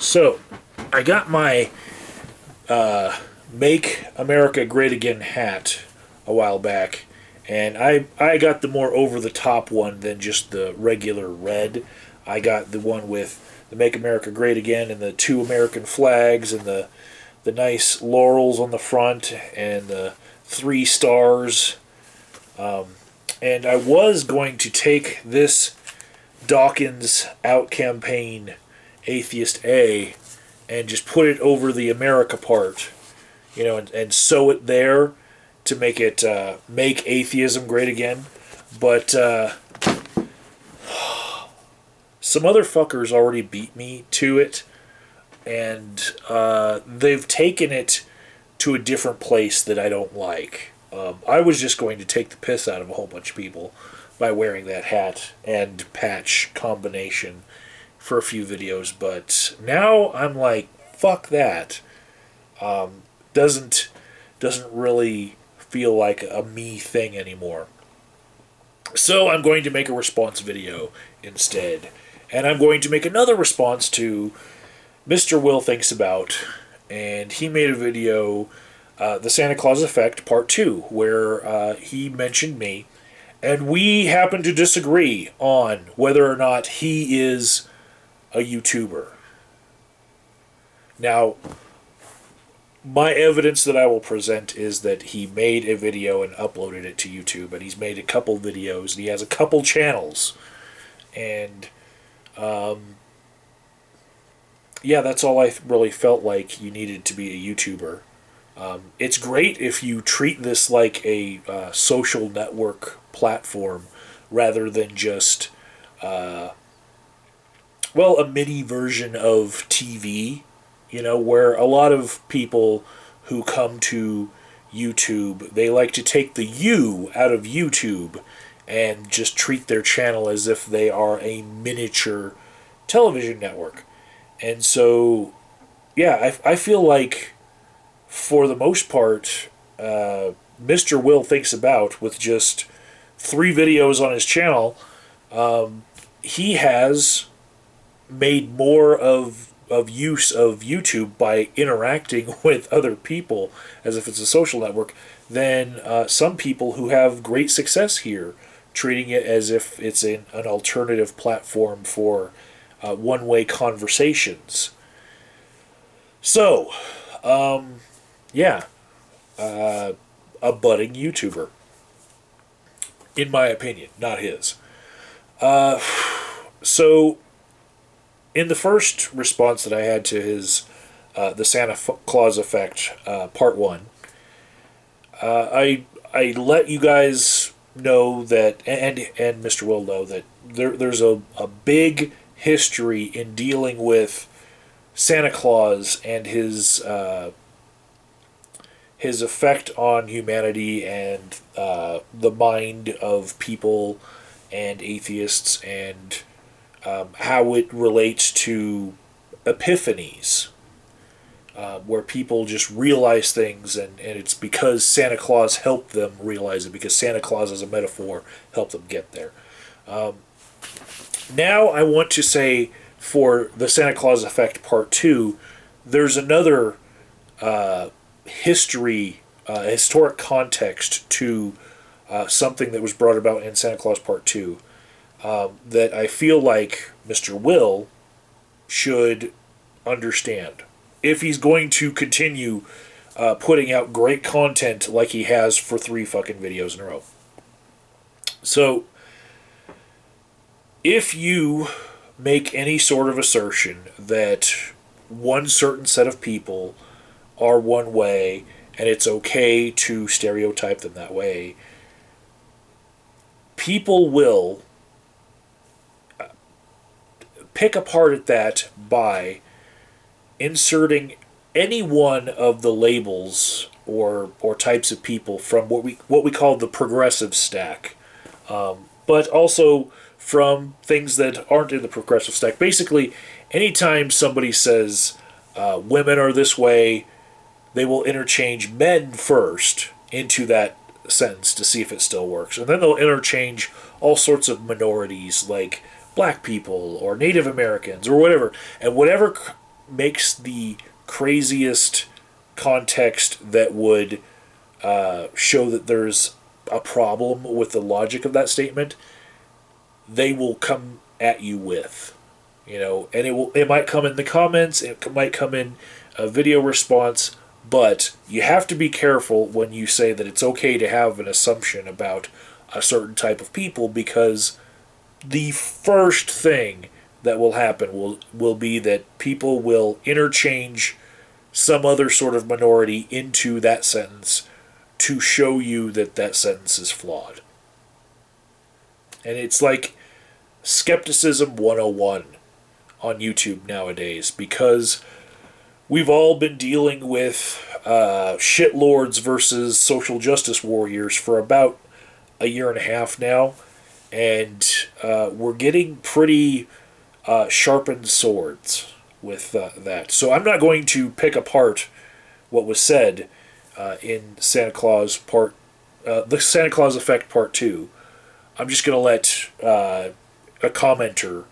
So, I got my Make America Great Again hat a while back, and I got the more over the top one than just the regular red. I got the one with the Make America Great Again and the two American flags and the nice laurels on the front and the 3 stars. And I was going to take this Dawkins Out Campaign Atheist A and just put it over the America part, and sew it there to make it make atheism great again. But some other fuckers already beat me to it, and they've taken it to a different place that I don't like. I was just going to take the piss out of a whole bunch of people by wearing that hat and patch combination for a few videos, but now I'm like, fuck that. Doesn't really feel like a me thing anymore. So I'm going to make a response video instead, and I'm going to make another response to Mr. Will Thinks About, and he made a video, The Santa Claus Effect Part 2, where he mentioned me, and we happen to disagree on whether or not he is a YouTuber. Now, my evidence that I will present is that he made a video and uploaded it to YouTube, and he's made a couple videos, and he has a couple channels, and yeah, that's all I really felt like you needed to be a YouTuber. It's great if you treat this like a social network platform rather than just a mini version of TV, where a lot of people who come to YouTube, they like to take the U out of YouTube and just treat their channel as if they are a miniature television network. And so, yeah, I feel like, for the most part, Mr. Will Thinks About, with just 3 videos on his channel, he has made more of use of YouTube by interacting with other people as if it's a social network than some people who have great success here, treating it as if it's an alternative platform for one-way conversations. So, yeah, a budding YouTuber, in my opinion, not his. So, in the first response that I had to his The Santa Claus Effect Part 1, I let you guys know that, and Mr. Will know that there's a big history in dealing with Santa Claus and his effect on humanity and the mind of people and atheists, and how it relates to epiphanies, where people just realize things, and it's because Santa Claus helped them realize it, because Santa Claus as a metaphor helped them get there. Now I want to say, for the Santa Claus Effect Part 2, there's another historic context to something that was brought about in Santa Claus Part 2 that I feel like Mr. Will should understand if he's going to continue putting out great content like he has for 3 fucking videos in a row. So, if you make any sort of assertion that one certain set of people are one way and it's okay to stereotype them that way, people will pick apart at that by inserting any one of the labels or types of people from what we call the progressive stack, but also from things that aren't in the progressive stack. Basically, anytime somebody says women are this way, they will interchange men first into that sentence to see if it still works, and then they'll interchange all sorts of minorities like black people or Native Americans or whatever, and whatever makes the craziest context that would show that there's a problem with the logic of that statement, they will come at you with, and it might come in the comments, it might come in a video response, but you have to be careful when you say that it's okay to have an assumption about a certain type of people, because the first thing that will happen will be that people will interchange some other sort of minority into that sentence to show you that that sentence is flawed. And it's like skepticism 101 on YouTube nowadays, because we've all been dealing with shitlords versus social justice warriors for about a year and a half now, and we're getting pretty sharpened swords with that. So I'm not going to pick apart what was said in Santa Claus the Santa Claus Effect Part 2. I'm just going to let a commenter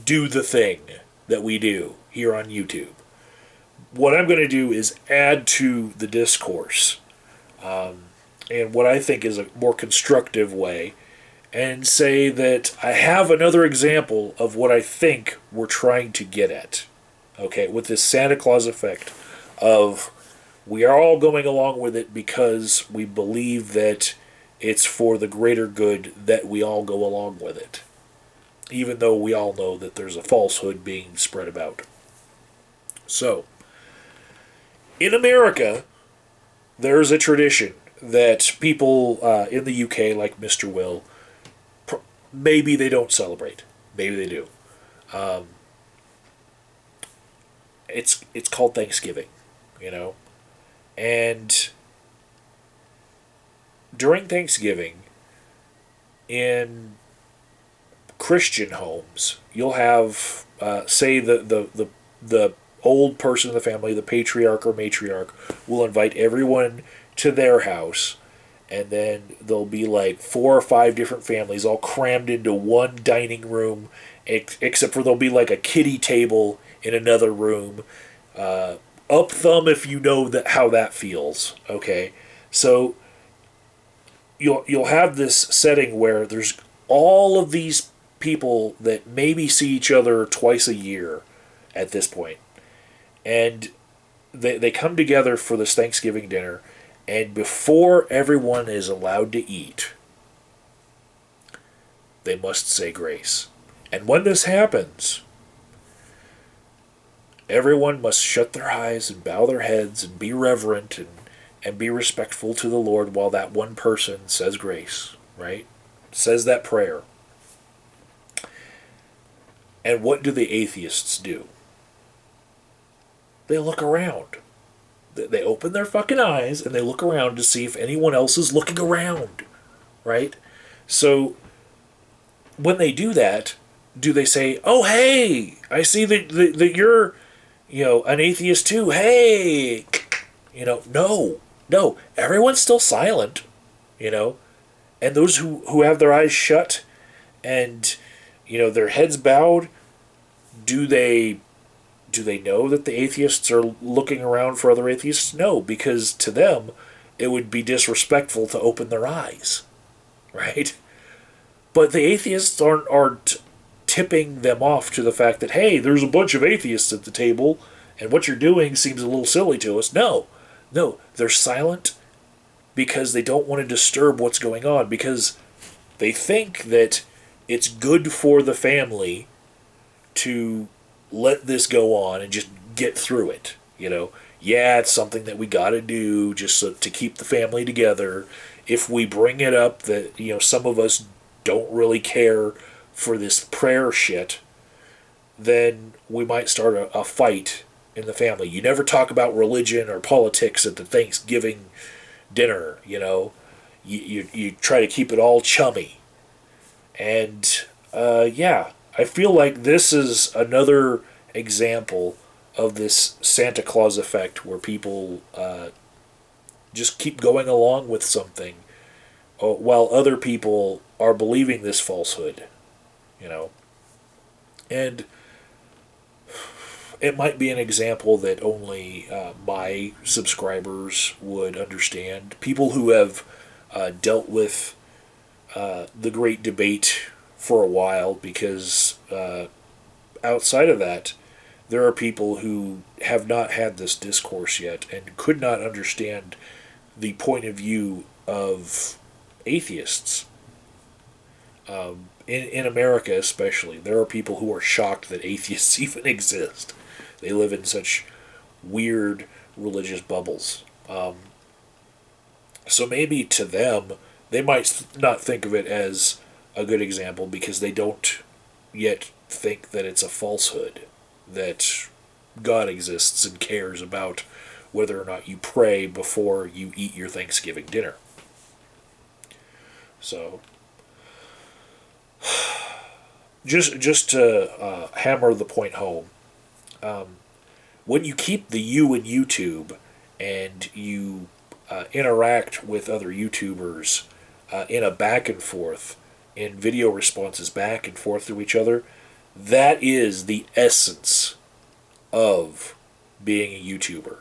do the thing that we do here on YouTube. What I'm going to do is add to the discourse, and what I think is a more constructive way, and say that I have another example of what I think we're trying to get at. Okay, with this Santa Claus effect of we are all going along with it because we believe that it's for the greater good that we all go along with it, even though we all know that there's a falsehood being spread about. So, in America, there's a tradition that people in the UK, like Mr. Will, maybe they don't celebrate. Maybe they do. It's called Thanksgiving, And during Thanksgiving, in Christian homes, you'll have, say, the old person in the family, the patriarch or matriarch, will invite everyone to their house, and then there'll be like 4 or 5 different families all crammed into one dining room, except for there'll be like a kiddie table in another room. Up thumb if you know how that feels. Okay, so you'll have this setting where there's all of these people that maybe see each other twice a year at this point, and they come together for this Thanksgiving dinner. And before everyone is allowed to eat, they must say grace. And when this happens, everyone must shut their eyes and bow their heads and be reverent and be respectful to the Lord while that one person says grace, right? Says that prayer. And what do the atheists do? They look around. They open their fucking eyes and they look around to see if anyone else is looking around, right? So when they do that, do they say, "Oh, hey, I see that you're, an atheist too. Hey," no, everyone's still silent, and those who have their eyes shut and their heads bowed, do they know that the atheists are looking around for other atheists? No, because to them, it would be disrespectful to open their eyes, right? But the atheists aren't tipping them off to the fact that, hey, there's a bunch of atheists at the table, and what you're doing seems a little silly to us. No, they're silent because they don't want to disturb what's going on, because they think that it's good for the family to let this go on and just get through it. Yeah, it's something that we gotta do just to keep the family together. If we bring it up that, some of us don't really care for this prayer shit, then we might start a fight in the family. You never talk about religion or politics at the Thanksgiving dinner, You try to keep it all chummy. And, yeah, I feel like this is another example of this Santa Claus effect where people just keep going along with something while other people are believing this falsehood, And it might be an example that only my subscribers would understand. People who have dealt with the great debate for a while, because outside of that, there are people who have not had this discourse yet and could not understand the point of view of atheists. In America, especially, there are people who are shocked that atheists even exist. They live in such weird religious bubbles. So maybe to them, they might not think of it as a good example because they don't yet think that it's a falsehood, that God exists and cares about whether or not you pray before you eat your Thanksgiving dinner. So, just to hammer the point home, when you keep the you in YouTube and you interact with other YouTubers in a back and forth, in video responses back and forth to each other, that is the essence of being a YouTuber.